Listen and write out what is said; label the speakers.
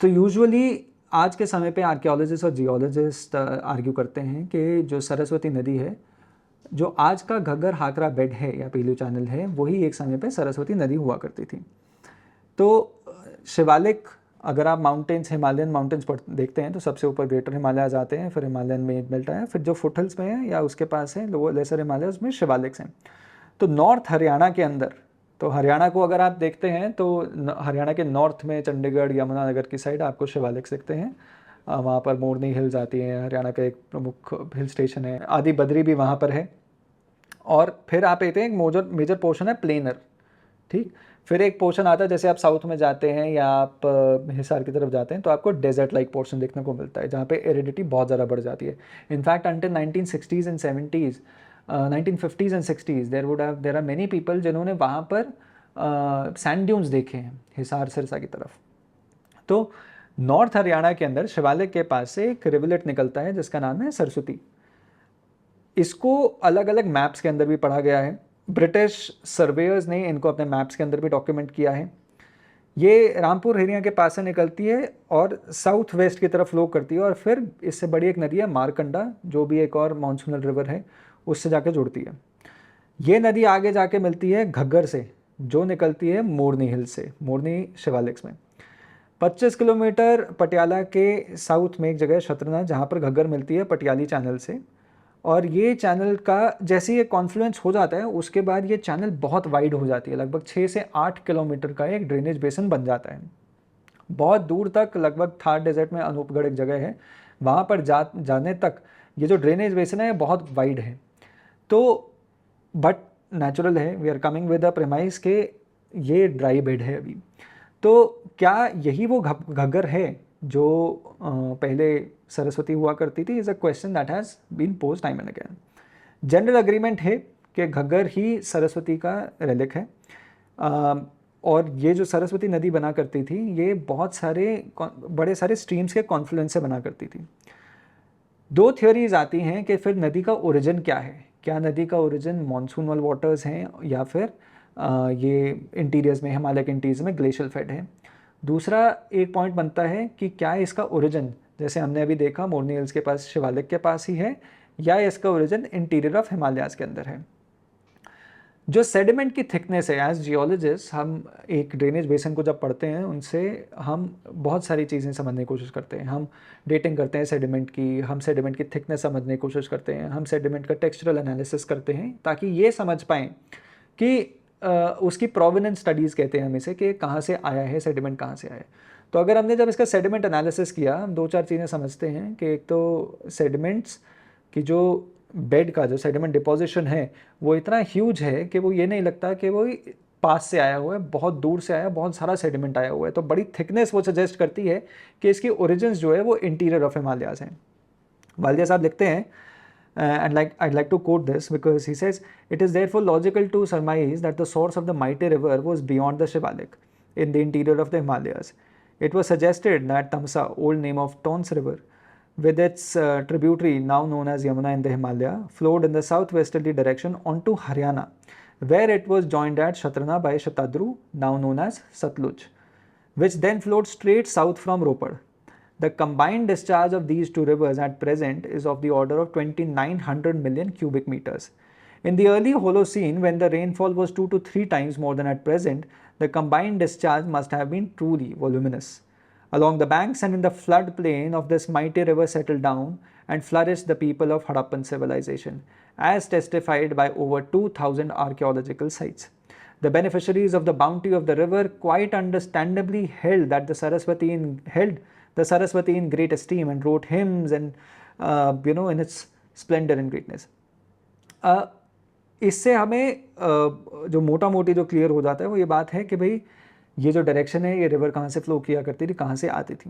Speaker 1: तो यूजुअली आज के समय पे आर्कियोलॉजिस्ट और जियोलॉजिस्ट आर्ग्यू करते हैं कि जो सरस्वती नदी है, जो आज का घग्गर हाकरा बेड है या पीलू चैनल है, वही एक समय पे सरस्वती नदी हुआ करती थी। तो शिवालिक, अगर आप माउंटेन्स, हिमालयन माउंटेन्स पर देखते हैं तो सबसे ऊपर ग्रेटर हिमालयाज आते हैं, फिर हिमालयन में बेल्ट है, फिर जो फुटहिल्स में है या उसके पास है लोअर लेसर हिमालयाज में शिवालिक्स हैं। तो नॉर्थ हरियाणा के अंदर, तो हरियाणा को अगर आप देखते हैं तो हरियाणा के नॉर्थ में चंडीगढ़ यमुनानगर की साइड आपको शिवालिक्स दिखते हैं। वहाँ पर मोरनी हिल्स आती हैं, हरियाणा का एक प्रमुख हिल स्टेशन है। आदि बद्री भी वहाँ पर है। और फिर आप कहते हैं एक मेजर पोर्शन है प्लेनर, ठीक। फिर एक पोर्शन आता है, जैसे आप साउथ में जाते हैं या आप हिसार की तरफ जाते हैं तो आपको डेजर्ट लाइक पोर्शन देखने को मिलता है, जहाँ पे एरिडिटी बहुत ज़्यादा बढ़ जाती है। In fact until 1960s and 70s, 1950s and 60s there are many people जिन्होंने वहाँ पर सैंड ड्यून्स देखे हैं हिसार सिरसा की तरफ। तो नॉर्थ हरियाणा के अंदर शिवालिक के पास से एक रिवलेट निकलता है जिसका नाम है सरस्वती। इसको अलग अलग मैप्स के अंदर भी पढ़ा गया है। ब्रिटिश सर्वेयर्स ने इनको अपने मैप्स के अंदर भी डॉक्यूमेंट किया है। ये रामपुर हिरिया के पास से निकलती है और साउथ वेस्ट की तरफ फ्लो करती है, और फिर इससे बड़ी एक नदी है मारकंडा, जो भी एक और मानसूनल रिवर है, उससे जाके जुड़ती है। ये नदी आगे जाके मिलती है घग्गर से, जो निकलती है मोरनी हिल से, मोरनी शिवालिक्स में। 25 किलोमीटर पटियाला के साउथ में एक जगह है छत्रना, जहाँ पर घग्गर मिलती है पटियाली चैनल से। और ये चैनल का जैसे ये कॉन्फ्लुएंस हो जाता है उसके बाद ये चैनल बहुत वाइड हो जाती है, लगभग 6 से 8 किलोमीटर का एक ड्रेनेज बेसिन बन जाता है। बहुत दूर तक, लगभग थार डेजर्ट में अनूपगढ़ एक जगह है, वहाँ पर जाने तक ये जो ड्रेनेज बेसिन है बहुत वाइड है। तो बट नेचुरल है, we are coming with a premise के ये ड्राई बेड है अभी। तो क्या यही वो घग्गर है जो पहले सरस्वती हुआ करती थी? Is a question that has been pose time and again. General agreement है कि घग्गर ही सरस्वती का रेलिक है। और ये जो सरस्वती नदी बना करती थी, ये बहुत सारे बड़े सारे स्ट्रीम्स के कॉन्फ्लुएंस से बना करती थी। दो थ्योरीज आती हैं कि फिर नदी का ओरिजिन क्या है। क्या नदी का ओरिजिन मानसूनल वाटर्स हैं या फिर ये इंटीरियर्स में, हिमालय के इंटीरियर्स में ग्लेशियल फेड है। दूसरा एक पॉइंट बनता है कि क्या इसका ओरिजिन, जैसे हमने अभी देखा मोरनी हिल्स के पास, शिवालिक के पास ही है, या इसका ओरिजिन इंटीरियर ऑफ हिमालयाज के अंदर है। जो सेडिमेंट की थिकनेस है, एज जियोलॉजिस्ट हम एक ड्रेनेज बेसिन को जब पढ़ते हैं उनसे हम बहुत सारी चीज़ें समझने की कोशिश करते हैं। हम डेटिंग करते हैं सेडिमेंट की, हम सेडिमेंट की थिकनेस समझने की कोशिश करते हैं, हम सेडिमेंट का टेक्सचरल एनालिसिस करते हैं ताकि ये समझ पाएँ कि उसकी प्रोवेनेंस स्टडीज़ कहते हैं हम इसे, कि कहाँ से आया है सेडिमेंट, कहाँ से आया है। तो अगर हमने जब इसका सेडिमेंट एनालिसिस किया, हम दो चार चीज़ें समझते हैं कि एक तो सेडिमेंट्स की जो बेड का जो सेडिमेंट डिपोजिशन है वो इतना ह्यूज है कि वो ये नहीं लगता कि वो पास से आया हुआ है, बहुत दूर से आया, बहुत सारा सेडिमेंट आया हुआ है। तो बड़ी थिकनेस वो सजेस्ट करती है कि इसकी ओरिजिन्स जो है वो इंटीरियर ऑफ हिमालयाज हैं। वालिया साहब लिखते हैं, and I'd like to quote this because he says, "It is therefore logical to surmise that the source of the mighty river was beyond the Shivalik, in the interior of the Himalayas. It was suggested that Tamsa, old name of Tons River, with its tributary now known as Yamuna in the Himalaya, flowed in the southwesterly direction onto Haryana, where it was joined at Shatrana by Shatadru, now known as Satluj, which then flowed straight south from Ropar. The combined discharge of these two rivers at present is of the order of 2900 million cubic meters. In the early Holocene, when the rainfall was 2 to 3 times more than at present, the combined discharge must have been truly voluminous. Along the banks and in the floodplain of this mighty river settled down and flourished the people of Harappan civilization, as testified by over 2000 archaeological sites. The beneficiaries of the bounty of the river quite understandably held the Saraswati in great esteem and wrote hymns and in its splendor and greatness. इससे हमें जो मोटा मोटी जो clear हो जाता है वो ये बात है कि भाई ये जो डायरेक्शन है, ये रिवर कहाँ से फ्लो किया करती थी, कहाँ से आती थी।